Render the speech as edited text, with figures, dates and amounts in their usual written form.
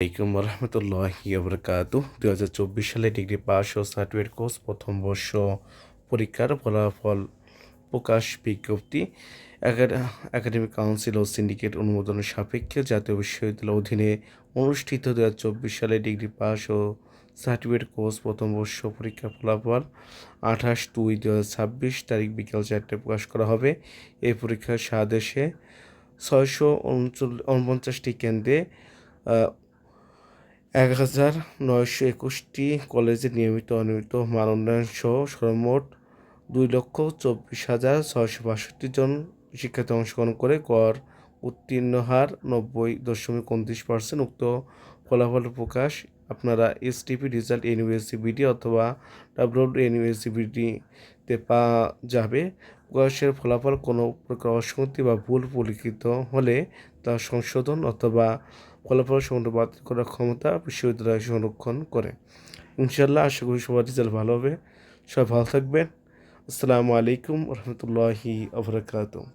আলাইকুম রহমতুল্লাহি ওবরাকাতু 2024 সালে ডিগ্রি পাস ও সার্টিফিকেট কোর্স প্রথম বর্ষ পরীক্ষার ফলাফল প্রকাশ বিজ্ঞপ্তি একাডেমিক কাউন্সিল ও সিন্ডিকেট অনুমোদনের সাপেক্ষে জাতীয় বিশ্ববিদ্যালয়ের অধীনে অনুষ্ঠিত 2024 সালে ডিগ্রি পাস ও সার্টিফিকেট কোর্স প্রথম বর্ষ পরীক্ষার ফলাফল 28/2/2026 তারিখ বিকেল 4টায় প্রকাশ করা হবে। এই পরীক্ষার সাদেশে 649টি কেন্দ্রে 1921টি কলেজে নিয়মিত অনিয়মিত মান উন্নয়ন সহ সর্বমোট 2,24,662 জন শিক্ষার্থী অংশগ্রহণ করে গড় উত্তীর্ণ হার 90.29%। উক্ত ফলাফল প্রকাশ আপনারা এসটিপি রেজাল্ট ইউনিভার্সিটি অথবা WWNUSCBD-তে পাওয়া যাবে। প্রকাশের ফলাফল কোনো প্রকার অসঙ্গতি বা ভুল পরিলক্ষিত হলে তা সংশোধন অথবা ফলাফল সংগ্রহ বাতিল করার ক্ষমতা বিশ্ববিদ্যালয় সংরক্ষণ করে। ইনশাআল্লাহ আশা করি সবার রেজাল্ট ভালো হবে। সবাই ভালো থাকবেন। আসসালামু আলাইকুম রহমতুল্লাহি ওয়া বারাকাতুহু।